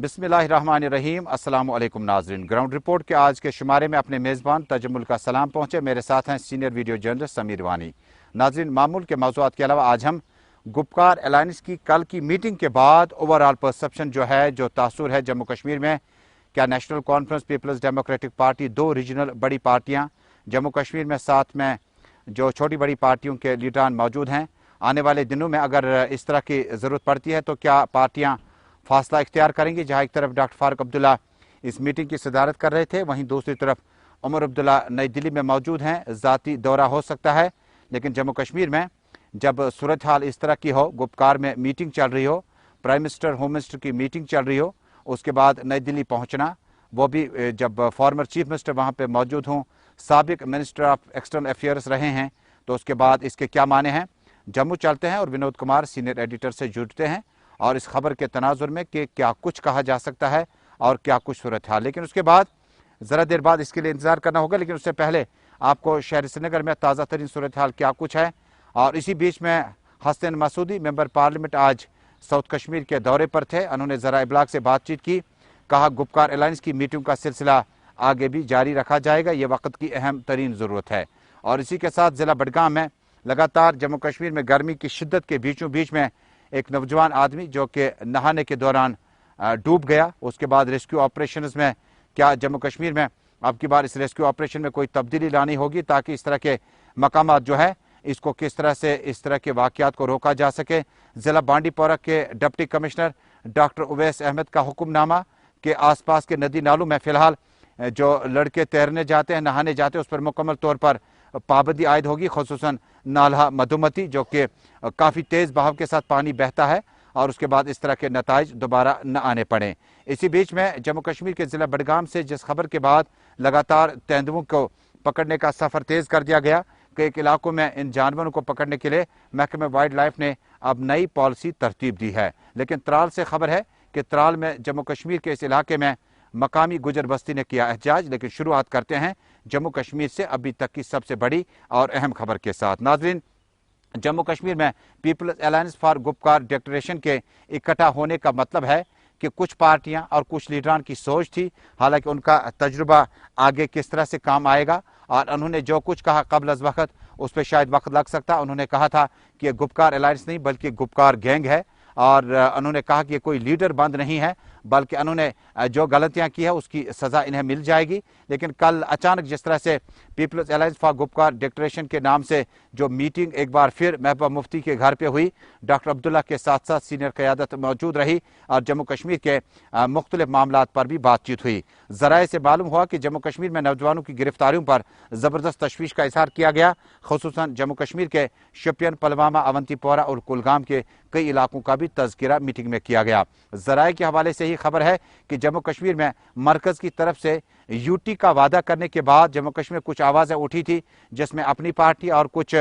बिस्मिल्लाहिर्रहमानिर्रहीम। अस्सलाम वालेकुम नाज़रीन। ग्राउंड रिपोर्ट के आज के शुमारे में अपने मेज़बान तजम्मुल का सलाम पहुँचे। मेरे साथ हैं सीनियर वीडियो जर्नलिस्ट समीर वानी। नाज़रीन, मामूल के मौज़ूआत के अलावा आज हम गुपकार अलायंस की कल की मीटिंग के बाद ओवरऑल परसेप्शन जो है, जो तासुर है जम्मू कश्मीर में, क्या national conference, peoples democratic party, दो रीजनल बड़ी पार्टियाँ जम्मू कश्मीर में, साथ में जो छोटी बड़ी पार्टियों के लीडरान मौजूद हैं, आने वाले दिनों में अगर इस तरह की ज़रूरत पड़ती है तो क्या पार्टियाँ फासला इख्तियार करेंगी। जहाँ एक तरफ डॉक्टर फारूक अब्दुल्ला इस मीटिंग की सदारत कर रहे थे, वहीं दूसरी तरफ उमर अब्दुल्ला नई दिल्ली में मौजूद हैं। ज़ाती दौरा हो सकता है, लेकिन जम्मू कश्मीर में जब सूरत हाल इस तरह की हो, गुपकार में मीटिंग चल रही हो, प्राइम मिनिस्टर, होम मिनिस्टर की मीटिंग चल रही हो, उसके बाद नई दिल्ली पहुँचना, वो भी जब फॉर्मर चीफ मिनिस्टर वहाँ पर मौजूद हों, साबिक मिनिस्टर ऑफ एक्सटर्नल अफेयर्स रहे हैं, तो उसके बाद इसके क्या माने हैं। जम्मू चलते हैं और विनोद कुमार सीनियर एडिटर से जुड़ते हैं और इस खबर के तनाजुर में कि क्या कुछ कहा जा सकता है और क्या कुछ सूरत हाल। लेकिन उसके बाद ज़रा देर बाद इसके लिए इंतज़ार करना होगा। लेकिन उससे पहले आपको शहर श्रीनगर में ताज़ा तरीन सूरत हाल क्या कुछ है। और इसी बीच में हसन मसूदी मेंबर पार्लियामेंट आज साउथ कश्मीर के दौरे पर थे। उन्होंने ज़रा इब्लाग से बातचीत की, कहा गुपकार अलायंस की मीटिंग का सिलसिला आगे भी जारी रखा जाएगा, ये वक्त की अहम तरीन ज़रूरत है। और इसी के साथ ज़िला बडगाम में लगातार जम्मू कश्मीर में गर्मी की शिद्दत के बीचों बीच में एक नौजवान आदमी जो कि नहाने के दौरान डूब गया, उसके बाद रेस्क्यू ऑपरेशन में क्या जम्मू कश्मीर में अब की बार इस रेस्क्यू ऑपरेशन में कोई तब्दीली लानी होगी ताकि इस तरह के मकामात जो है इसको किस तरह से इस तरह के वाक़यात को रोका जा सके। ज़िला बांडीपोरा के deputy commissioner doctor Uwais Ahmad का हुक्मनामा के आसपास के नदी नालों में फ़िलहाल जो लड़के तैरने जाते हैं, नहाने जाते हैं, उस पर मुकम्मल तौर पर पाबंदी आयद होगी। खुसूसन नाला मधुमती जो कि काफ़ी तेज़ बहाव के साथ पानी बहता है और उसके बाद इस तरह के नताइज दोबारा न आने पड़े। इसी बीच में जम्मू कश्मीर के ज़िला बडगाम से जिस खबर के बाद लगातार तेंदुओं को पकड़ने का सफ़र तेज़ कर दिया गया, कई इलाकों में इन जानवरों को पकड़ने के लिए महकमे वाइल्ड लाइफ ने अब नई पॉलिसी तरतीब दी है। लेकिन त्राल से खबर है कि त्राल में जम्मू कश्मीर के इस इलाके में मकामी गुजर बस्ती ने किया एहतजाज। लेकिन शुरुआत करते हैं जम्मू कश्मीर से अभी तक की सबसे बड़ी और अहम खबर के साथ। नाज़रीन, जम्मू कश्मीर में peoples alliance for Gupkar declaration के इकट्ठा होने का मतलब है कि कुछ पार्टियां और कुछ लीडरान की सोच थी, हालांकि उनका तजुर्बा आगे किस तरह से काम आएगा और उन्होंने जो कुछ कहा कबल अज़ वक्त उस पर शायद वक्त लग सकता। उन्होंने कहा था कि ये गुपकार अलायंस नहीं बल्कि गुपकार गैंग है और उन्होंने कहा कि ये कोई लीडर बंद नहीं है, बल्कि उन्होंने जो गलतियां की है उसकी सज़ा इन्हें मिल जाएगी। लेकिन कल अचानक जिस तरह से peoples alliance for Gupkar declaration के नाम से जो मीटिंग एक बार फिर महबूबा मुफ्ती के घर पे हुई, डॉक्टर अब्दुल्ला के साथ साथ सीनियर क़यादत मौजूद रही और जम्मू कश्मीर के मुख्तलिफ मामलात पर भी बातचीत हुई। ज़राए से मालूम हुआ कि जम्मू कश्मीर में नौजवानों की गिरफ्तारियों पर ज़बरदस्त तशवीश का इज़हार किया गया। खुसूसन जम्मू कश्मीर के शोपियान, पुलवामा, अवंतीपोरा और कुलगाम के कई इलाकों का भी तज़किरा मीटिंग में किया गया। ज़राए के हवाले से ही खबर है कि जम्मू कश्मीर में मरकज़ की तरफ से यूटी का वादा करने के बाद जम्मू कश्मीर में कुछ आवाज़ें उठी थी, जिसमें अपनी पार्टी और कुछ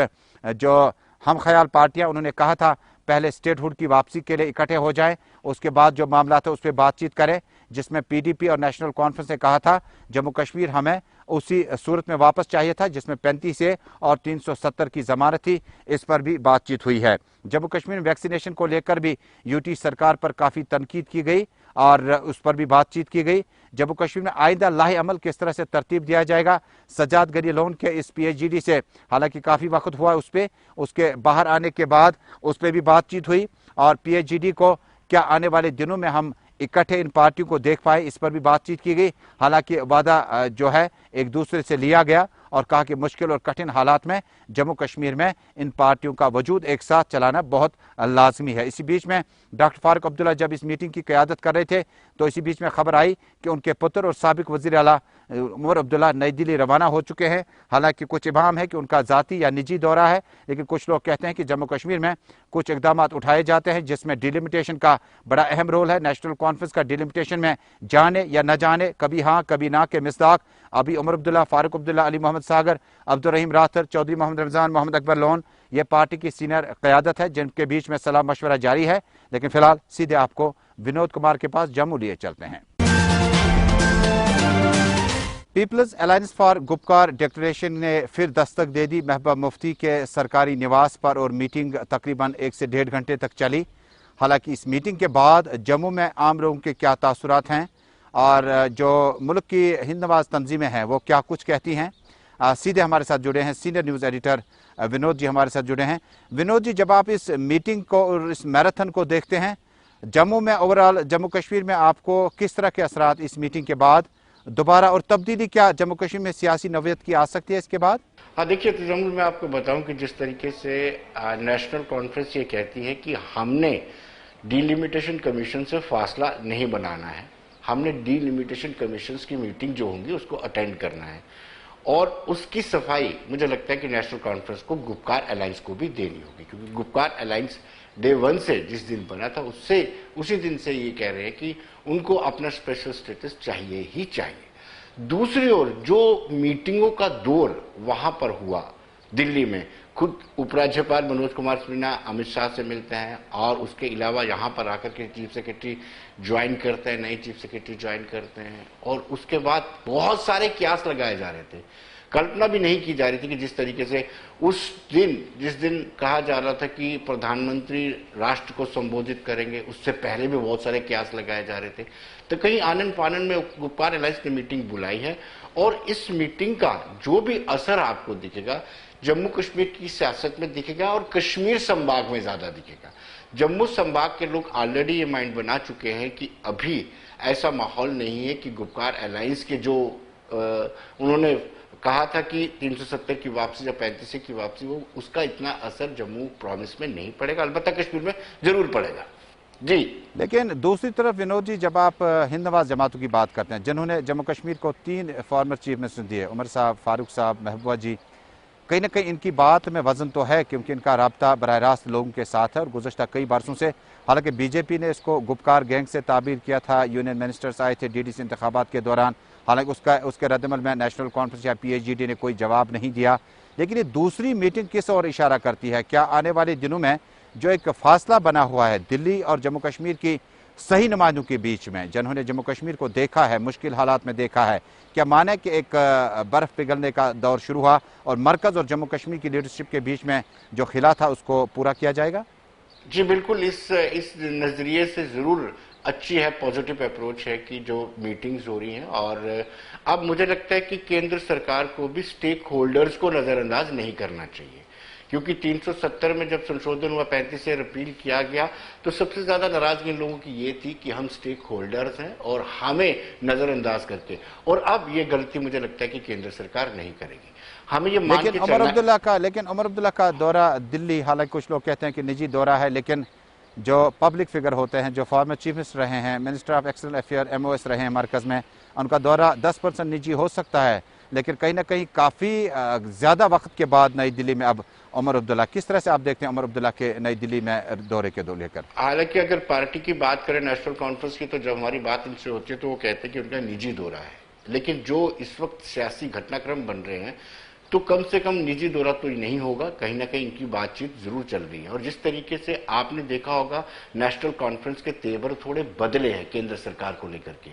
जो हम ख्याल पार्टियां, उन्होंने कहा था पहले स्टेटहुड की वापसी के लिए इकट्ठे हो जाएं, उसके बाद जो मामला था उस पर बातचीत करें, जिसमें पीडीपी और नेशनल कॉन्फ्रेंस ने कहा था जम्मू कश्मीर हमें उसी सूरत में वापस चाहिए था जिसमें 35 और 370 की जमानत थी। इस पर भी बातचीत हुई है। जम्मू कश्मीर में वैक्सीनेशन को लेकर भी यूटी सरकार पर काफ़ी तनकीद की गई और उस पर भी बातचीत की गई। जम्मू कश्मीर में आइंदा लाहे अमल किस तरह से तरतीब दिया जाएगा। सजाद गनी लोन के इस पीएचडी से हालांकि काफ़ी वक्त हुआ उस पर, उसके बाहर आने के बाद उस पर भी बातचीत हुई और पीएचडी को क्या आने वाले दिनों में हम इकट्ठे इन पार्टियों को देख पाए, इस पर भी बातचीत की गई। हालांकि वादा जो है एक दूसरे से लिया गया और कहा कि मुश्किल और कठिन हालात में जम्मू कश्मीर में इन पार्टियों का वजूद एक साथ चलाना बहुत लाजमी है। इसी बीच में डॉक्टर फारूक अब्दुल्ला जब इस मीटिंग की क़यादत कर रहे थे तो इसी बीच में खबर आई कि उनके पुत्र और साबिक वज़ीर आला उमर अब्दुल्ला नई दिल्ली रवाना हो चुके हैं। हालांकि कुछ इबाम है कि उनका ज़ाती या निजी दौरा है, लेकिन कुछ लोग कहते हैं कि जम्मू कश्मीर में कुछ इकदाम उठाए जाते हैं जिसमें डिलिमिटेशन का बड़ा अहम रोल है। नेशनल कॉन्फ्रेंस का डिलिमिटेशन में जाने या न जाने, कभी हाँ कभी ना के मिसदाक अभी उमर अब्दुल्ला, फारूक अब्दुल्ला, अली मोहम्मद सागर, अब्दुल रहीम राथर, चौधरी मोहम्मद रमज़ान, मोहम्मद अकबर लोन, ये पार्टी की सीनियर क़यादत है जिनके बीच में सलाह मशवरा जारी है। लेकिन फिलहाल सीधे आपको विनोद कुमार के पास जम्मू लिए चलते हैं। Peoples alliance for Gupkar declaration ने फिर दस्तक दे दी। महबूबा मुफ्ती के सरकारी निवास पर और मीटिंग तकरीबन 1 से 1.5 घंटे तक चली। हालांकि इस मीटिंग के बाद जम्मू में आम लोगों के क्या तासुरात हैं और जो मुल्क की हिंद नवाज तंजीमें हैं वो क्या कुछ कहती हैं, सीधे हमारे साथ जुड़े हैं senior news editor Vinod ji हमारे साथ जुड़े हैं। विनोद जी, जब आप इस मीटिंग को और इस मैराथन को देखते हैं जम्मू में, ओवरऑल जम्मू कश्मीर में आपको किस तरह के असरात इस मीटिंग के बाद दोबारा और तब्दीली क्या जम्मू कश्मीर में सियासी नौयत की आ सकती है इसके बाद? हाँ, देखिए तजम्मुल मैं आपको बताऊं कि जिस तरीके से नेशनल कॉन्फ्रेंस ये कहती है कि हमने डीलिमिटेशन कमीशन से फासला नहीं बनाना है, हमने डीलिमिटेशन कमीशन की मीटिंग जो होंगी उसको अटेंड करना है और उसकी सफाई मुझे लगता है कि नेशनल कॉन्फ्रेंस को गुपकार अलायंस को भी देनी होगी, क्योंकि गुपकार अलायंस डे 1 से जिस दिन बना था उससे उसी दिन से ये कह रहे हैं कि उनको अपना स्पेशल स्टेटस चाहिए ही चाहिए। दूसरी ओर जो मीटिंगों का दौर वहां पर हुआ दिल्ली में, खुद उपराज्यपाल मनोज कुमार सिन्हा अमित शाह से मिलते हैं और उसके अलावा यहाँ पर आकर के चीफ सेक्रेटरी ज्वाइन करते हैं, नए चीफ सेक्रेटरी ज्वाइन करते हैं और उसके बाद बहुत सारे क्यास लगाए जा रहे थे। कल्पना भी नहीं की जा रही थी कि जिस तरीके से उस दिन जिस दिन कहा जा रहा था कि प्रधानमंत्री राष्ट्र को संबोधित करेंगे, उससे पहले भी बहुत सारे क्यास लगाए जा रहे थे। तो कहीं आनन फानन में गुपकार अलायंस ने मीटिंग बुलाई है और इस मीटिंग का जो भी असर आपको दिखेगा जम्मू कश्मीर की सियासत में दिखेगा और कश्मीर संभाग में ज्यादा दिखेगा। जम्मू संभाग के लोग ऑलरेडी ये माइंड बना चुके हैं कि अभी ऐसा माहौल नहीं है कि गुपकार अलायंस के जो उन्होंने कहा था कि 370 की वापसी या 35 की वापसी, वो उसका इतना असर जम्मू प्रॉविंस में नहीं पड़ेगा, अलबत्ता कश्मीर में जरूर पड़ेगा जी। लेकिन दूसरी तरफ विनोद जी, जब आप हिंद नवाज जमातों की बात करते हैं जिन्होंने जम्मू कश्मीर को 3 फॉर्मर चीफ मिनिस्टर दिए, उमर साहब, फारूक साहब, महबूबा जी, कहीं ना कहीं इनकी बात में वजन तो है क्योंकि इनका राब्ता बराह रास्त लोगों के साथ है और गुज़श्ता कई बरसों से, हालांकि बीजेपी ने इसको गुपकार गैंग से ताबीर किया था, यूनियन मिनिस्टर्स आए थे डीडीसी इंतखाबात के दौरान, हालांकि उसके रद्दमल में नेशनल कॉन्फ्रेंस या पीएचडी ने कोई जवाब नहीं दिया। लेकिन ये दूसरी मीटिंग किस ओर इशारा करती है? क्या आने वाले दिनों में जो एक फासला बना हुआ है दिल्ली और जम्मू कश्मीर की सही नुमाइंदों के बीच में, जिन्होंने जम्मू कश्मीर को देखा है, मुश्किल हालात में देखा है, क्या माने कि एक बर्फ पिघलने का दौर शुरू हुआ और मरकज और जम्मू कश्मीर की लीडरशिप के बीच में जो खिला था उसको पूरा किया जाएगा? जी बिल्कुल, इस नजरिए से जरूर अच्छी है, पॉजिटिव अप्रोच है कि जो मीटिंग्स हो रही हैं और अब मुझे लगता है कि केंद्र सरकार को भी स्टेक होल्डर्स को नजरअंदाज नहीं करना चाहिए, क्योंकि 370 में जब संशोधन हुआ, 35 से रिपील किया गया, तो सबसे ज्यादा नाराजगी लोगों की ये थी कि हम स्टेक होल्डर्स हैं और हमें नजरअंदाज करके, और अब ये गलती मुझे लगता है कि केंद्र सरकार नहीं करेगी। हमें ये मान के लेकिन उमर अब्दुल्ला का दौरा दिल्ली, हालांकि कुछ लोग कहते हैं कि निजी दौरा है, लेकिन जो पब्लिक फिगर होते हैं, जो फॉर्मर चीफ मिनिस्टर रहे हैं, minister of external affair MOS रहे हैं मरकज में, उनका दौरा 10% निजी हो सकता है, लेकिन कहीं ना कहीं काफ़ी ज़्यादा वक्त के बाद नई दिल्ली में अब उमर अब्दुल्ला, किस तरह से आप देखते हैं उमर अब्दुल्ला के नई दिल्ली में दौरे के दो लेकर? हालांकि अगर पार्टी की बात करें नेशनल कॉन्फ्रेंस की, तो जब हमारी बात इनसे होती है तो वो कहते हैं कि उनका निजी दौरा है, लेकिन जो इस वक्त सियासी घटनाक्रम बन रहे हैं तो कम से कम निजी दौरा तो नहीं होगा, कहीं ना कहीं इनकी बातचीत जरूर चल रही है। और जिस तरीके से आपने देखा होगा नेशनल कॉन्फ्रेंस के तेवर थोड़े बदले हैं केंद्र सरकार को लेकर के,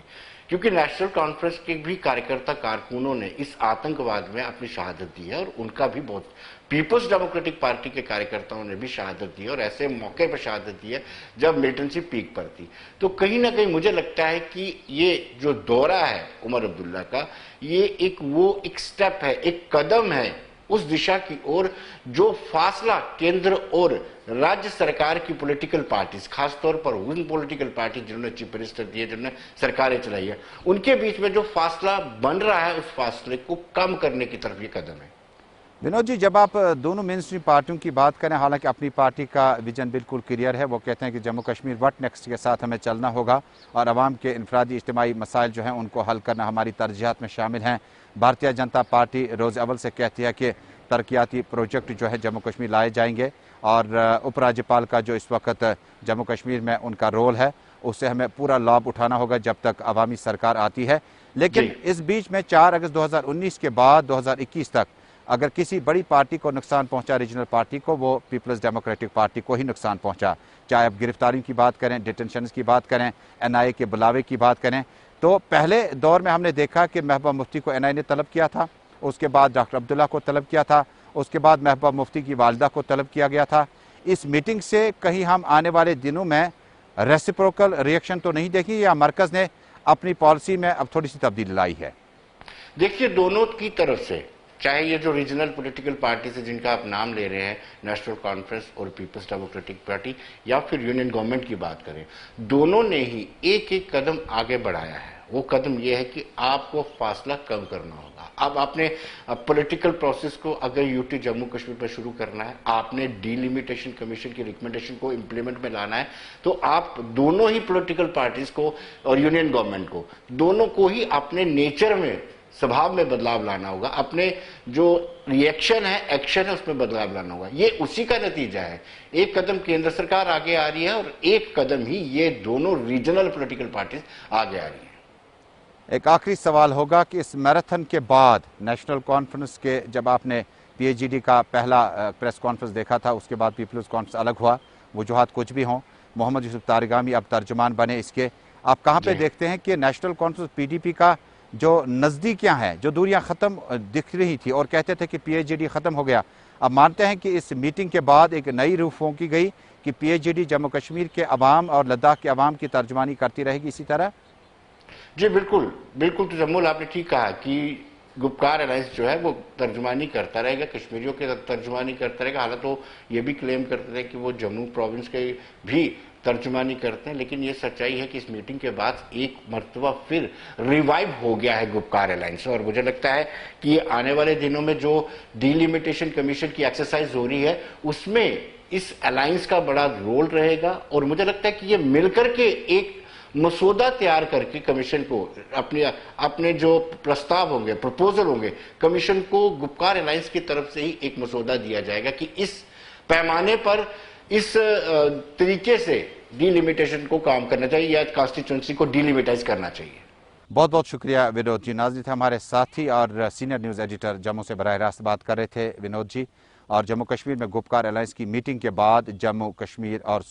क्योंकि नेशनल कॉन्फ्रेंस के भी कार्यकर्ता कारकुनों ने इस आतंकवाद में अपनी शहादत दी है और उनका भी बहुत, पीपल्स डेमोक्रेटिक पार्टी के कार्यकर्ताओं ने भी शहादत दी है और ऐसे मौके पर शहादत दी है जब मिलिटेंसी पीक पर थी। तो कहीं ना कहीं मुझे लगता है कि ये जो दौरा है उमर अब्दुल्ला का, ये एक स्टेप है, एक कदम है उस दिशा की ओर जो फासला केंद्र और राज्य सरकार की पॉलिटिकल पार्टीज, खासतौर पर उन पॉलिटिकल पार्टी जिन्होंने चीफ मिनिस्टर दिए, जिन्होंने सरकारें चलाई है, उनके बीच में जो फासला बन रहा है उस फासले को कम करने की तरफ ये कदम है। विनोद जी, जब आप दोनों मेन स्ट्रीम पार्टियों की बात करें, हालांकि अपनी पार्टी का विजन बिल्कुल क्लियर है, वो कहते हैं कि जम्मू कश्मीर व्हाट नेक्स्ट के साथ हमें चलना होगा और आवाम के इनफरादी इज्तिमाई मसाइल जो हैं उनको हल करना हमारी तरजीहात में शामिल हैं। भारतीय जनता पार्टी रोज़ अव्वल से कहती है कि तरक्याती प्रोजेक्ट जो है जम्मू कश्मीर लाए जाएंगे और उपराज्यपाल का जो इस वक्त जम्मू कश्मीर में उनका रोल है उससे हमें पूरा लाभ उठाना होगा जब तक अवामी सरकार आती है। लेकिन इस बीच में 4 अगस्त 2019 के बाद 2021 तक अगर किसी बड़ी पार्टी को नुकसान पहुंचा, रीजनल पार्टी को, वो पीपल्स डेमोक्रेटिक पार्टी को ही नुकसान पहुंचा। चाहे आप गिरफ्तारियों की बात करें, डिटेंशन की बात करें, NIA के बुलावे की बात करें, तो पहले दौर में हमने देखा कि महबूबा मुफ्ती को NIA ने तलब किया था, उसके बाद डॉक्टर अब्दुल्ला को तलब किया था, उसके बाद महबूबा मुफ्ती की वालिदा को तलब किया गया था। इस मीटिंग से कहीं हम आने वाले दिनों में रेसिप्रोकल रिएक्शन तो नहीं देखी या मरकज ने अपनी पॉलिसी में अब थोड़ी सी तब्दीली लाई है? देखिए, दोनों की तरफ से, चाहे ये जो रीजनल पॉलिटिकल पार्टी से जिनका आप नाम ले रहे हैं, नेशनल कॉन्फ्रेंस और पीपल्स डेमोक्रेटिक पार्टी, या फिर यूनियन गवर्नमेंट की बात करें, दोनों ने ही एक एक कदम आगे बढ़ाया है। वो कदम ये है कि आपको फासला कम करना होगा। अब आपने पॉलिटिकल प्रोसेस को अगर यूटी जम्मू कश्मीर पर शुरू करना है, आपने डीलिमिटेशन कमीशन की रिकमेंडेशन को इंप्लीमेंट में लाना है, तो आप दोनों ही पॉलिटिकल पार्टीज को और यूनियन गवर्नमेंट को, दोनों को ही अपने नेचर में, स्वभाव में बदलाव लाना होगा। अपने जो रिएक्शन है, एक्शन है, उसमें बदलाव लाना होगा। ये उसी का नतीजा है। एक कदम केंद्र सरकार आगे आ रही है और एक कदम ही ये दोनों रीजनल पॉलिटिकल पार्टीज आगे आ रही है। एक आखिरी सवाल होगा कि इस मैराथन के बाद नेशनल कॉन्फ्रेंस के, जब आपने पीएचडी का पहला प्रेस कॉन्फ्रेंस देखा था, उसके बाद पीपल्स कॉन्फ्रेंस अलग हुआ, वजूहात कुछ भी हों, मोहम्मद यूसुफ तारिगामी अब तर्जुमान बने इसके, आप कहाँ पे देखते हैं कि नेशनल कॉन्फ्रेंस पीडीपी का जो नज़दीकियाँ हैं, जो दूरियाँ ख़त्म दिख रही थी और कहते थे कि पीएचडी ख़त्म हो गया, अब मानते हैं कि इस मीटिंग के बाद एक नई रूह फूंकी गई कि पीएचडी जम्मू कश्मीर के अवाम और लद्दाख के अवाम की तर्जुमानी करती रहेगी इसी तरह? जी बिल्कुल बिल्कुल, तो जम्मूल आपने ठीक कहा कि गुपकार अलायंस जो है वो तर्जुमानी करता रहेगा, कश्मीरियों के तर्जुमानी करता रहेगा। हालांकि वो ये भी क्लेम करते थे कि वो जम्मू प्रोविंस के भी तर्जुमानी करते हैं, लेकिन ये सच्चाई है कि इस मीटिंग के बाद एक मर्तबा फिर रिवाइव हो गया है गुपकार अलायंस। और मुझे लगता है कि ये आने वाले दिनों में जो डीलिमिटेशन कमीशन की एक्सरसाइज हो रही है, उसमें इस अलायंस का बड़ा रोल रहेगा। और मुझे लगता है कि ये मिलकर के एक मसौदा तैयार करके कमीशन को, अपने जो प्रस्ताव होंगे, प्रपोजल होंगे, कमीशन को गुपकार अलायंस की तरफ से ही एक मसौदा दिया जाएगा कि इस पैमाने पर, इस तरीके से डीलिमिटेशन को काम करना चाहिए या कॉन्स्टिट्यूंसी को डीलिमिटाइज करना चाहिए। बहुत बहुत शुक्रिया विनोद जी। नाज़रीन थे हमारे साथी और सीनियर न्यूज़ एडिटर जम्मू से बराह रास्त बात कर रहे थे विनोद जी। और जम्मू कश्मीर में गुपकार अलायंस की मीटिंग के बाद जम्मू कश्मीर और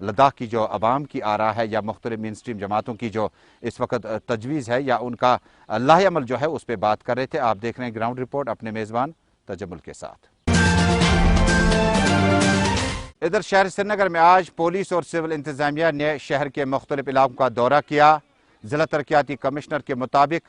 लद्दाख की जो अवाम की आरा है या मुख्तलिफ मेन स्ट्रीम जमातों की जो इस वक्त तजवीज़ है या उनका लाहे अमल जो है उस पर बात कर रहे थे। आप देख रहे हैं ग्राउंड रिपोर्ट अपने मेज़बान तजम्मुल के साथ। इधर शहर श्रीनगर में आज पुलिस और सिविल इंतजामिया ने शहर के मुख्तलिफ इलाकों का दौरा किया। ज़िला तरक्याती कमिश्नर के मुताबिक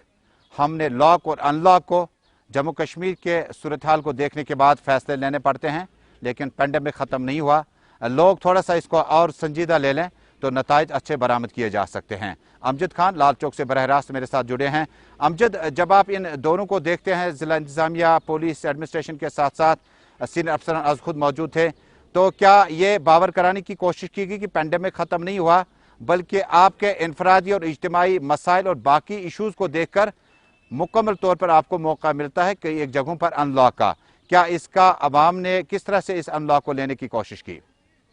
हमने लॉक और अनलॉक को जम्मू कश्मीर के सूरत हाल को देखने के बाद फैसले लेने पड़ते हैं, लेकिन पेंडेमिक ख़त्म नहीं हुआ। लोग थोड़ा सा इसको और संजीदा ले लें तो नताइज अच्छे बरामद किए जा सकते हैं। अमजद खान लाल चौक से बरह रास्त मेरे साथ जुड़े हैं। अमजद, जब आप इन दोनों को देखते हैं, ज़िला इंतजामिया पुलिस एडमिनिस्ट्रेशन के साथ साथ सीनियर अफसरान आज खुद मौजूद थे, तो क्या ये बावर कराने की कोशिश की गई कि पेंडेमिक ख़त्म नहीं हुआ, बल्कि आपके इनफरादी और इज्तिमाई मसाइल और बाकी इशूज़ को देखकर मुकम्मल तौर पर आपको मौका मिलता है कई एक जगहों पर अनलॉक का? क्या इसका अवाम ने किस तरह से इस अनलॉक को लेने की कोशिश की?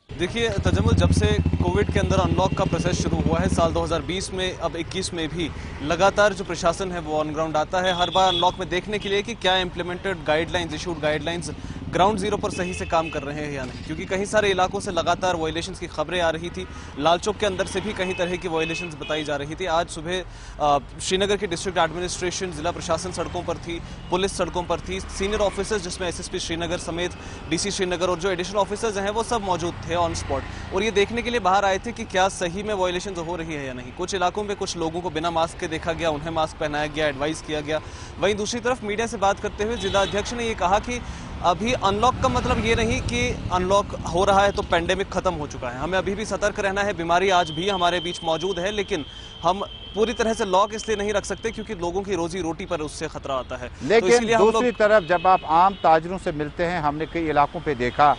देखिए तजम्मुल, जब से कोविड के अंदर अनलॉक का प्रोसेस शुरू हुआ है साल 2020 में, अब 21 में भी लगातार जो प्रशासन है वो ऑन ग्राउंड आता है हर बार अनलॉक में देखने के लिए कि क्या implemented guidelines, issued guidelines ground zero पर सही से काम कर रहे हैं या नहीं, क्योंकि कई सारे इलाकों से लगातार वायलेशंस की खबरें आ रही थी। लाल चौक के अंदर से भी कई तरह की वायलेशंस बताई जा रही थी। आज सुबह श्रीनगर की डिस्ट्रिक्ट एडमिनिस्ट्रेशन, जिला प्रशासन सड़कों पर थी, पुलिस सड़कों पर थी, सीनियर ऑफिसर्स जिसमें एसएसपी श्रीनगर समेत डीसी श्रीनगर और जो एडिशनल ऑफिसर्स हैं वो सब मौजूद थे ऑन स्पॉट, और ये देखने के लिए बाहर आए थे कि क्या सही में वायलेशन हो रही है या नहीं। कुछ इलाकों में कुछ लोगों को बिना मास्क के देखा गया, उन्हें मास्क पहनाया गया, एडवाइस किया गया। वहीं दूसरी तरफ मीडिया से बात करते हुए जिला अध्यक्ष ने ये कहा कि अभी अनलॉक का मतलब ये नहीं कि अनलॉक हो रहा है तो पेंडेमिक खत्म हो चुका है, हमें अभी भी सतर्क रहना है। बीमारी आज भी हमारे बीच मौजूद है, लेकिन हम पूरी तरह से लॉक इसलिए नहीं रख सकते क्योंकि लोगों की रोजी रोटी पर उससे खतरा आता है। लेकिन तो दूसरी तरफ जब आप आम ताजरों से मिलते हैं, हमने कई इलाकों पे देखा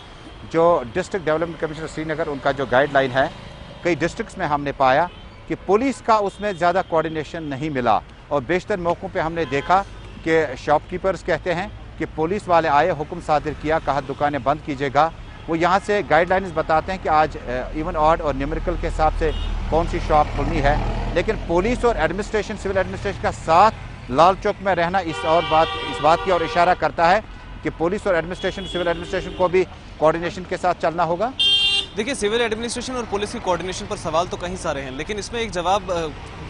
जो डिस्ट्रिक्ट डेवलपमेंट कमिश्नर श्रीनगर उनका जो गाइडलाइन है, कई डिस्ट्रिक्ट्स में हमने पाया कि पुलिस का उसमें ज़्यादा कोऑर्डिनेशन नहीं मिला, और बेशतर मौक़ों पे हमने देखा कि शॉपकीपर्स कहते हैं कि पुलिस वाले आए, हुक्म सादिर किया, कहा दुकानें बंद कीजिएगा। वो यहाँ से गाइडलाइंस बताते हैं कि आज इवन ऑड और न्यूमेरिकल के हिसाब से कौन सी शॉप खुलनी है, लेकिन पुलिस और एडमिनिस्ट्रेशन, सिविल एडमिनिस्ट्रेशन का साथ लाल चौक में रहना इस बात की ओर इशारा करता है कि पुलिस और एडमिनिस्ट्रेशन, सिविल एडमिनिस्ट्रेशन को भी कोऑर्डिनेशन के साथ चलना होगा। देखिए, सिविल एडमिनिस्ट्रेशन और पुलिस की कोऑर्डिनेशन पर सवाल तो कहीं सारे हैं, लेकिन इसमें एक जवाब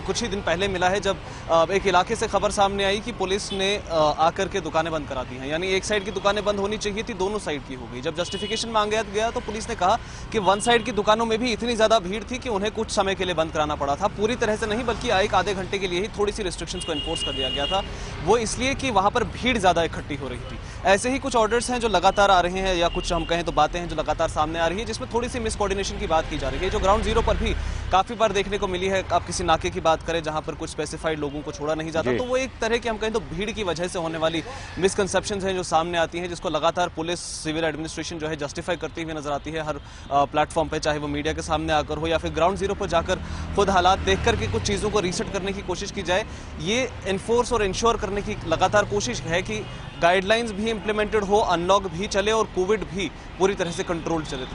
कुछ ही दिन पहले मिला है जब एक इलाके से खबर सामने आई कि पुलिस ने आकर के दुकानें बंद करा दी हैं। यानी एक साइड की दुकानें बंद होनी चाहिए थी, दोनों साइड की हो गई। जब जस्टिफिकेशन मांगा गया तो पुलिस ने कहा कि वन साइड की दुकानों में भी इतनी ज्यादा भीड़ थी कि उन्हें कुछ समय के लिए बंद कराना पड़ा था। पूरी तरह से नहीं, बल्कि एक आधे घंटे के लिए ही थोड़ी सी रिस्ट्रिक्शंस को एनफोर्स कर दिया गया था। वो इसलिए कि वहां पर भीड़ ज्यादा इकट्ठी हो रही थी। ऐसे ही कुछ ऑर्डर्स हैं जो लगातार आ रहे हैं, या कुछ हम कहें तो बातें हैं जो लगातार सामने आ रही है, जिसमें थोड़ी सी मिस कोऑर्डिनेशन की बात की जा रही है, जो ग्राउंड जीरो पर भी काफी बार देखने को मिली है। आप किसी नाके की बात करें जहां पर कुछ स्पेसिफाइड लोगों को छोड़ा नहीं जाता, तो वो एक तरह की हम कहें तो भीड़ की वजह से होने वाली मिसकंसेप्शंस हैं जो सामने आती हैं, जिसको लगातार पुलिस, सिविल एडमिनिस्ट्रेशन जो है जस्टिफाई करती हुई नजर आती है हर प्लेटफॉर्म पे, चाहे वो मीडिया के सामने आकर हो या फिर ग्राउंड जीरो पर जाकर खुद हालात देख करके कुछ चीजों को रीसेट करने की कोशिश की जाए। ये एनफोर्स और इंश्योर करने की लगातार कोशिश है कि गाइडलाइंस भी इंप्लीमेंटेड हो, अनलॉक भी चले और कोविड भी पूरी तरह से कंट्रोल चले।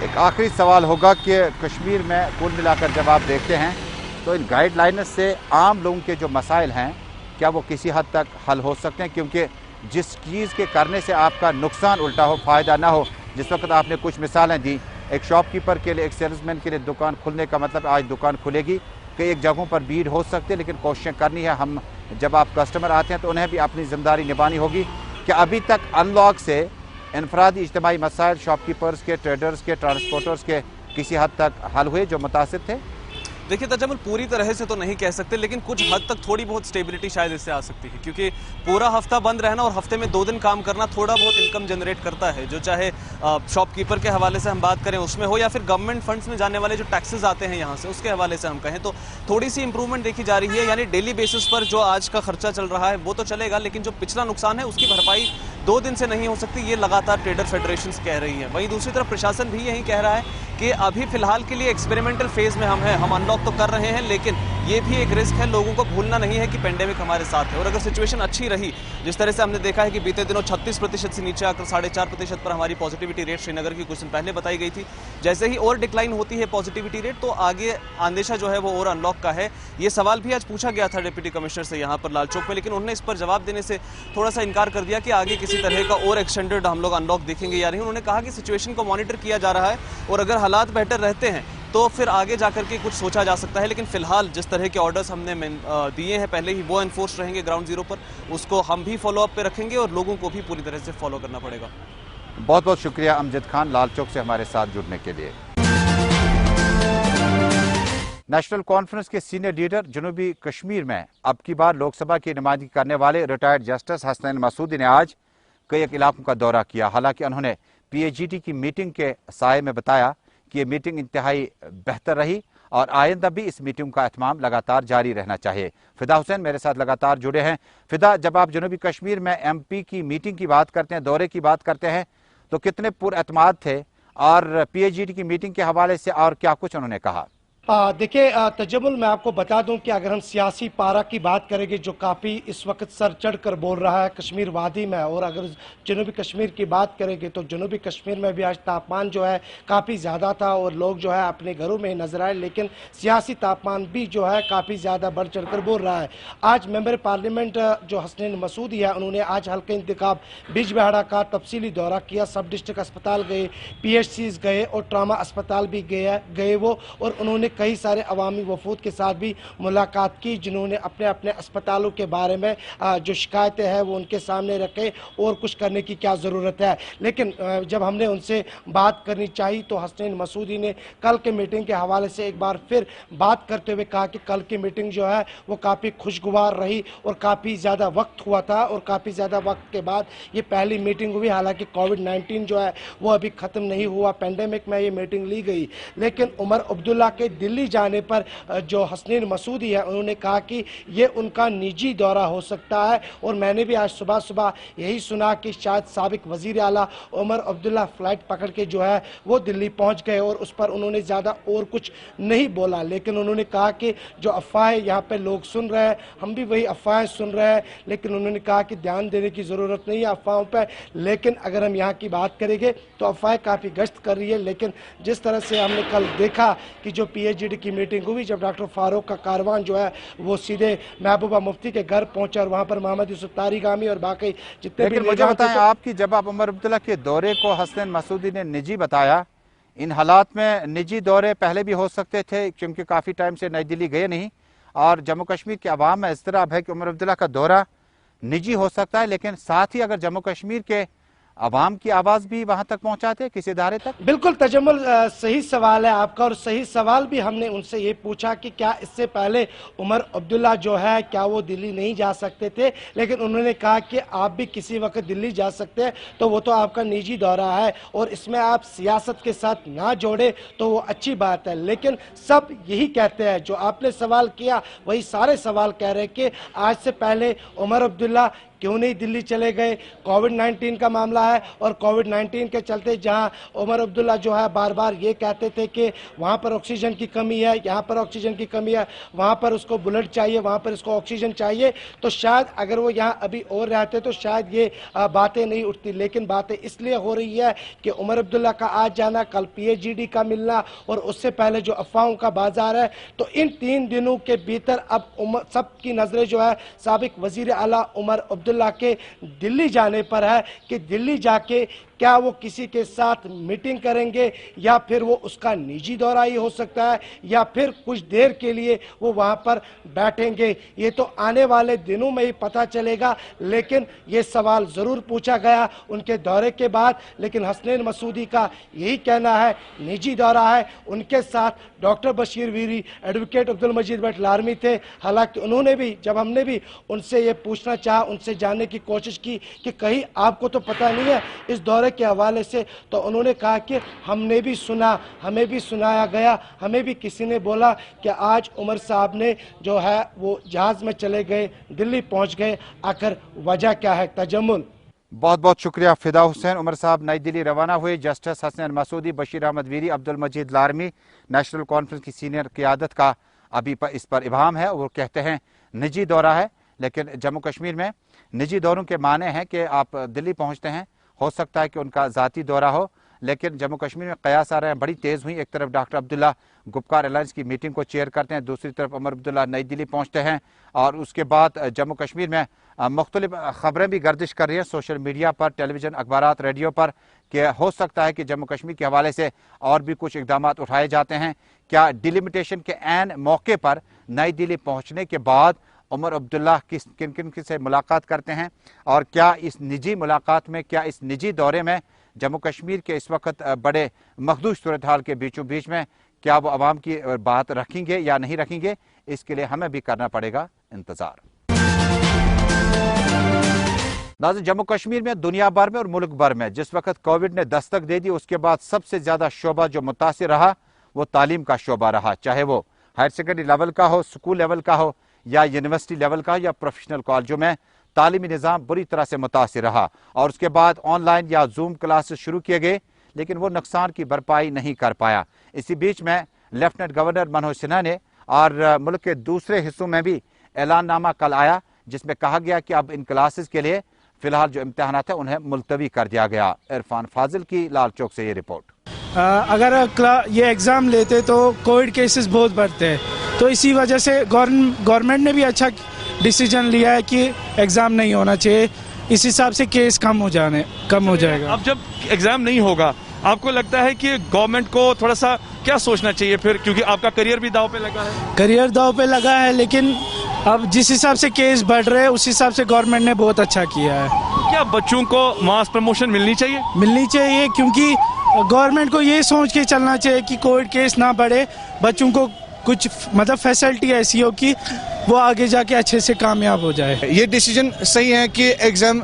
एक आखिरी सवाल होगा कि कश्मीर में कुल मिलाकर जब आप देखते हैं तो इन गाइडलाइंस से आम लोगों के जो मसाइल हैं क्या वो किसी हद तक हल हो सकते हैं? क्योंकि जिस चीज़ के करने से आपका नुकसान उल्टा हो, फ़ायदा ना हो, जिस वक्त आपने कुछ मिसालें दी, एक शॉपकीपर के लिए, एक सेल्समैन के लिए दुकान खुलने का मतलब आज दुकान खुलेगी, कई एक जगहों पर भीड़ हो सकती है, लेकिन कोशिशें करनी है। हम जब आप कस्टमर आते हैं तो उन्हें भी अपनी जिम्मेदारी निभानी होगी। कि अभी तक अनलॉक से इनफरादी इज्तिमाई मसाइल शॉपकीपर्स के, ट्रेडर्स के, ट्रांसपोर्टर्स के किसी हद तक हल हुए जो मुतासिर थे? देखिए तजम्मुल, पूरी तरह से तो नहीं कह सकते, लेकिन कुछ हद तक थोड़ी बहुत स्टेबिलिटी शायद इससे आ सकती है, क्योंकि पूरा हफ्ता बंद रहना और हफ्ते में 2 दिन काम करना थोड़ा बहुत इनकम जनरेट करता है, जो चाहे शॉपकीपर के हवाले से हम बात करें उसमें हो, या फिर गवर्नमेंट फंड्स में जाने वाले जो टैक्सेस आते हैं यहाँ से उसके हवाले से हम कहें तो थोड़ी सी इंप्रूवमेंट देखी जा रही है। यानी डेली बेसिस पर जो आज का खर्चा चल रहा है वो तो चलेगा, लेकिन जो पिछला नुकसान है उसकी भरपाई 2 दिन से नहीं हो सकती, ये लगातार ट्रेडर फेडरेशन कह रही है। वहीं दूसरी तरफ प्रशासन भी यही कह रहा है कि अभी फिलहाल के लिए एक्सपेरिमेंटल फेज में हम हैं, हम अनलॉक तो कर रहे हैं, लेकिन ये भी एक रिस्क है। लोगों को भूलना नहीं है कि पेंडेमिक हमारे साथ है, और अगर सिचुएशन अच्छी रही, जिस तरह से हमने देखा है कि बीते दिनों 36% से नीचे आकर 4.5% पर हमारी पॉजिटिविटी रेट श्रीनगर की कुछ दिन पहले बताई गई थी, जैसे ही और डिक्लाइन होती है पॉजिटिविटी रेट तो आगे अंदेशा जो है वो और अनलॉक का है। ये सवाल भी आज पूछा गया था डिप्टी कमिश्नर से यहाँ पर लाल चौक में, लेकिन उन्होंने इस पर जवाब देने से थोड़ा सा इनकार कर दिया कि आगे किसी तरह का और एक्सटेंडेड हम लोग अनलॉक देखेंगे या नहीं। उन्होंने कहा कि सिचुएशन को मॉनिटर किया जा रहा है और अगर हालात बेहतर रहते हैं तो फिर आगे जाकर के कुछ सोचा जा सकता है, लेकिन फिलहाल जिस तरह के ऑर्डर्स हमने दिए हैं पहले ही वो एनफोर्स रहेंगे ग्राउंड जीरो पर, उसको हम भी फॉलो अप पे रखेंगे और लोगों को भी पूरी तरह से फॉलो करना पड़ेगा। बहुत बहुत शुक्रिया अमजद खान, लाल चौक से हमारे साथ जुड़ने के लिए। नेशनल कॉन्फ्रेंस के सीनियर लीडर जनूबी कश्मीर में अब की बार लोकसभा की नुमाइंदगी करने वाले रिटायर्ड जस्टिस हसनैन मसूदी ने आज कई इलाकों का दौरा किया। हालांकि उन्होंने PAGT की मीटिंग के साये में बताया कि ये मीटिंग इंतहाई बेहतर रही और आइंदा भी इस मीटिंग का एहतमाम लगातार जारी रहना चाहिए। फिदा हुसैन मेरे साथ लगातार जुड़े हैं। फिदा, जब आप जनूबी कश्मीर में MP की मीटिंग की बात करते हैं, दौरे की बात करते हैं, तो कितने पुरएतमाद थे और PAGT की मीटिंग के हवाले से और क्या कुछ उन्होंने कहा? देखिए तजम्मुल, मैं आपको बता दूं कि अगर हम सियासी पारा की बात करेंगे जो काफ़ी इस वक्त सर चढ़ कर बोल रहा है कश्मीर वादी में, और अगर जनूबी कश्मीर की बात करेंगे तो जनूबी कश्मीर में भी आज तापमान जो है काफ़ी ज़्यादा था और लोग जो है अपने घरों में नजर आए, लेकिन सियासी तापमान भी जो है काफ़ी ज़्यादा बढ़ चढ़ कर बोल रहा है। आज मेंबर पार्लियामेंट जो हसनैन मसूदी है, उन्होंने आज हल्के इंतखाब बिजबेहड़ा का तफसीली दौरा किया, सब डिस्ट्रिक्ट अस्पताल गए, PHCs गए और ट्रामा अस्पताल भी गए वो, और उन्होंने कई सारे अवामी वफूद के साथ भी मुलाकात की, जिन्होंने अपने अपने अस्पतालों के बारे में जो शिकायतें हैं वो उनके सामने रखे और कुछ करने की क्या ज़रूरत है। लेकिन जब हमने उनसे बात करनी चाहिए तो हसनैन मसूदी ने कल के मीटिंग के हवाले से एक बार फिर बात करते हुए कहा कि कल की मीटिंग जो है वो काफ़ी खुशगवार रही और काफ़ी ज़्यादा वक्त हुआ था, और काफ़ी ज़्यादा वक्त के बाद ये पहली मीटिंग हुई। हालांकि कोविड-19 जो है वो अभी ख़त्म नहीं हुआ, पेंडेमिक में ये मीटिंग ली गई, लेकिन उमर अब्दुल्ला के दिल्ली जाने पर जो हसनैन मसूदी है उन्होंने कहा कि ये उनका निजी दौरा हो सकता है, और मैंने भी आज सुबह सुबह यही सुना कि शायद साबिक वजीर आला उमर अब्दुल्ला फ्लाइट पकड़ के जो है वो दिल्ली पहुंच गए, और उस पर उन्होंने ज़्यादा और कुछ नहीं बोला। लेकिन उन्होंने कहा कि जो अफवाहें यहाँ पे लोग सुन रहे हैं, हम भी वही अफवाहें सुन रहे हैं, लेकिन उन्होंने कहा कि ध्यान देने की ज़रूरत नहीं है अफवाहों पर। लेकिन अगर हम यहाँ की बात करेंगे तो अफवाहें काफ़ी गश्त कर रही है, लेकिन जिस तरह से हमने कल देखा कि जो PAGT की मीटिंग हुई, जब डॉक्टर फारूक का कारवान जो है वो सीधे महबूबा मुफ्ती के घर पहुंचा और वहां पर मोहम्मद यूसुफ तारिगामी और बाकी जितने भी, मुझे बताएं आपकी, जब आप उमर अब्दुल्ला के दौरे को हसनैन मसूदी ने निजी बताया, इन हालात में निजी दौरे पहले भी हो सकते थे क्योंकि काफ़ी टाइम से नई दिल्ली गए नहीं, और जम्मू कश्मीर के अवाम में इज़्तिराब है कि उमर अब्दुल्ला का दौरा निजी हो सकता है, लेकिन साथ ही अगर जम्मू कश्मीर के अवाम की आवाज़ भी वहां तक पहुंचाते किसी इदारे तक। बिल्कुल तजम्मुल, सही सवाल है आपका, और सही सवाल भी हमने उनसे ये पूछा कि क्या इससे पहले उमर अब्दुल्ला जो है क्या वो दिल्ली नहीं जा सकते थे, लेकिन उन्होंने कहा कि आप भी किसी वक्त दिल्ली जा सकते हैं, तो वो तो आपका निजी दौरा है और इसमें आप सियासत के साथ ना जोड़े तो वो अच्छी बात है। लेकिन सब यही कहते हैं, जो आपने सवाल किया वही सारे सवाल कह रहे हैं कि आज से पहले उमर अब्दुल्ला क्यों नहीं दिल्ली चले गए। कोविड-19 का मामला है और कोविड-19 के चलते जहां उमर अब्दुल्ला जो है बार बार ये कहते थे कि वहां पर ऑक्सीजन की कमी है, यहाँ पर ऑक्सीजन की कमी है, वहां पर उसको बुलेट चाहिए, वहां पर इसको ऑक्सीजन चाहिए, तो शायद अगर वो यहाँ अभी और रहते तो शायद ये बातें नहीं उठती। लेकिन बातें इसलिए हो रही है कि उमर अब्दुल्ला का आज जाना, कल PhD का मिलना और उससे पहले जो अफवाहों का बाजार है, तो इन 3 दिनों के भीतर अब सबकी नजरें जो है साबिक वजीर आला उमर अब्दुल्ला के दिल्ली जाने पर है कि दिल्ली जाके क्या वो किसी के साथ मीटिंग करेंगे या फिर वो उसका निजी दौरा ही हो सकता है या फिर कुछ देर के लिए वो वहां पर बैठेंगे। ये तो आने वाले दिनों में ही पता चलेगा, लेकिन ये सवाल जरूर पूछा गया उनके दौरे के बाद। लेकिन हसनैन मसूदी का यही कहना है निजी दौरा है, उनके साथ डॉक्टर बशीर वीरी, एडवोकेट अब्दुल मजीद भट्ट लारमी थे। हालांकि उन्होंने भी, जब हमने भी उनसे ये पूछना चाहा, उनसे जानने की कोशिश की कि कहीं आपको तो पता नहीं है इस दौरे के हवाले से, तो उन्होंने कहा कि हमने भी सुना, हमें भी सुनाया गया, हमें भी किसी ने बोला कि आज उमर साहब ने जो है वो जहाज में चले गए, दिल्ली पहुंच गए, आखिर वजह क्या है। तजम्मुल, बहुत बहुत शुक्रिया फिदा हुसैन। उमर साहब नई दिल्ली रवाना हुए। जस्टिस हसनैन मसूदी, बशीर अहमद वीरी, अब्दुल मजीद लारमी, नेशनल कॉन्फ्रेंस की सीनियर क़यादत का अभी इस पर इबाम है। वो कहते हैं निजी दौरा है, लेकिन जम्मू कश्मीर में निजी दौरों के माने हैं कि आप दिल्ली पहुंचते हैं, हो सकता है कि उनका ज़ाती दौरा हो, लेकिन जम्मू कश्मीर में कयास आ रहे हैं बड़ी तेज़ हुई। एक तरफ डॉक्टर अब्दुल्ला गुपकार अलायंस की मीटिंग को चेयर करते हैं, दूसरी तरफ उमर अब्दुल्ला नई दिल्ली पहुंचते हैं, और उसके बाद जम्मू कश्मीर में मुख्तलिफ खबरें भी गर्दिश कर रही हैं सोशल मीडिया पर, टेलीविज़न, अखबारात, रेडियो पर, कि हो सकता है कि जम्मू कश्मीर के हवाले से और भी कुछ इकदाम उठाए जाते हैं। क्या डिलिमिटेशन के ऐन मौके पर नई दिल्ली पहुँचने के बाद उमर अब्दुल्ला किन किन से मुलाकात करते हैं, और क्या इस निजी मुलाकात में, क्या इस निजी दौरे में जम्मू कश्मीर के इस वक्त बड़े मखदूश सूरत हाल के बीचों बीच में क्या वो अवाम की बात रखेंगे या नहीं रखेंगे, इसके लिए हमें भी करना पड़ेगा इंतजार। नाज़रीन, जम्मू कश्मीर में, दुनिया भर में और मुल्क भर में जिस वक्त कोविड ने दस्तक दे दी, उसके बाद सबसे ज्यादा शोबा जो मुतासिर रहा वो तालीम का शोबा रहा, चाहे वो हायर सेकेंडरी लेवल का हो, स्कूल लेवल का हो, या यूनिवर्सिटी लेवल का, या प्रोफेशनल कॉलेजों में तालीमी निज़ाम बुरी तरह से मुतासिर रहा। और उसके बाद ऑनलाइन या जूम क्लासेस शुरू किए गए, लेकिन वो नुकसान की भरपाई नहीं कर पाया। इसी बीच में लेफ्टिनेंट गवर्नर मनोज सिन्हा ने और मुल्क के दूसरे हिस्सों में भी ऐलाननामा कल आया, जिसमें कहा गया कि अब इन क्लासेस के लिए फिलहाल जो इम्तहानात है उन्हें मुलतवी कर दिया गया। इरफान फाजिल की लाल चौक से ये रिपोर्ट। अगर ये एग्ज़ाम लेते तो कोविड केसेस बहुत बढ़ते हैं, तो इसी वजह से गवर्नमेंट ने भी अच्छा डिसीजन लिया है कि एग्ज़ाम नहीं होना चाहिए। इस हिसाब से केस कम हो जाएगा। अब जब एग्ज़ाम नहीं होगा, आपको लगता है कि गवर्नमेंट को थोड़ा सा क्या सोचना चाहिए फिर, क्योंकि आपका करियर भी दाव पे लगा है? करियर दाव पे लगा है, लेकिन अब जिस हिसाब से केस बढ़ रहे हैं उस हिसाब से गवर्नमेंट ने बहुत अच्छा किया है। तो क्या बच्चों को मास प्रमोशन मिलनी चाहिए? क्योंकि गवर्नमेंट को ये सोच के चलना चाहिए कि कोविड केस ना बढ़े, बच्चों को कुछ मतलब फैसिलिटी ऐसी हो कि वो आगे जाके अच्छे से कामयाब हो जाए। ये डिसीजन सही है कि एग्जाम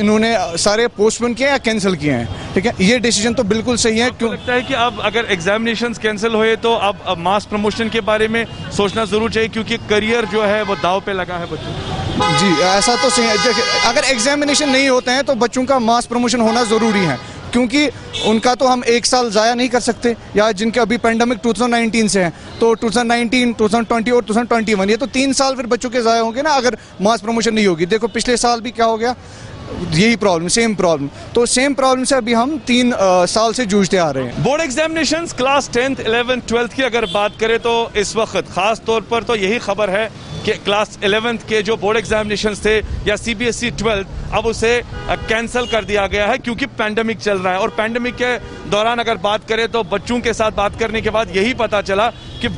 इन्होंने सारे पोस्टपोन किए या कैंसिल किए हैं, ठीक है, ये डिसीजन तो बिल्कुल सही है। क्यों लगता है कि अब अगर एग्जामिनेशंस कैंसिल हुए तो अब मास प्रमोशन के बारे में सोचना जरूर चाहिए, क्योंकि करियर जो है वो दाव पे लगा है बच्चों। जी, ऐसा तो सही है। अगर एग्जामिनेशन नहीं होते हैं तो बच्चों का मास प्रमोशन होना ज़रूरी है, क्योंकि उनका तो हम एक साल ज़ाया नहीं कर सकते, या जिनके अभी पेंडेमिक 2019 से है, तो 2019, 2020 और 2021, ये तो 3 साल फिर बच्चों के ज़ाया होंगे ना अगर मास प्रमोशन नहीं होगी। देखो पिछले साल भी क्या हो गया, यही प्रॉब्लम, सेम प्रॉब्लम। तो सेम प्रॉब्लम से अभी हम 3 साल से जूझते आ रहे हैं। Board examinations class 10th, 11th, 12th की अगर बात करें तो इस वक्त खास तौर पर तो यही खबर है कि क्लास 11th के जो बोर्ड एग्जामिनेशंस थे या CBSE 12th, अब उसे कैंसिल कर दिया गया है क्योंकि पैंडेमिक चल रहा है। और पैंडेमिक के दौरान अगर बात करें तो बच्चों के साथ बात करने के बाद यही पता चला कि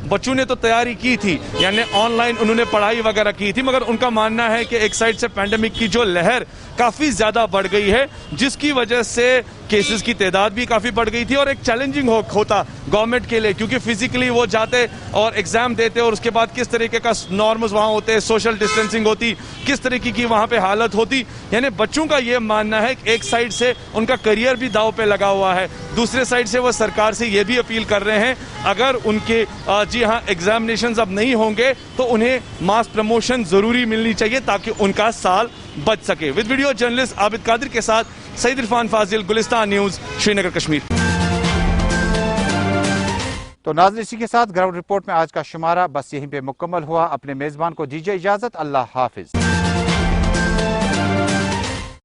बच्चों ने तो तैयारी की थी, यानी ऑनलाइन उन्होंने पढ़ाई वगैरह की थी, मगर उनका मानना है कि एक साइड से पैंडेमिक की जो लहर काफी ज्यादा बढ़ गई है, जिसकी वजह से केसेस की तादाद भी काफी बढ़ गई थी और एक चैलेंजिंग होता गवर्नमेंट के लिए, क्योंकि फिजिकली वो जाते और एग्जाम देते और उसके बाद किस तरीके का नॉर्म्स वहां होते, सोशल डिस्टेंसिंग होती, किस तरीके की वहां पे हालत होती। यानी बच्चों का ये मानना है कि एक साइड से उनका करियर भी दांव पे लगा हुआ है, दूसरे साइड से वो सरकार से ये भी अपील कर रहे हैं अगर उनके जी हाँ एग्जामिनेशंस अब नहीं होंगे तो उन्हें मास प्रमोशन जरूरी मिलनी चाहिए ताकि उनका साल बच सके। With video journalist Abid Qadir के साथ सईद इरफान फाजिल, गुलिस्तान न्यूज, श्रीनगर, कश्मीर। तो नाज़रीन, इसी के साथ ग्राउंड रिपोर्ट में आज का शुमारा बस यहीं पे मुकम्मल हुआ। अपने मेजबान को दीजिए इजाजत। अल्लाह हाफिज।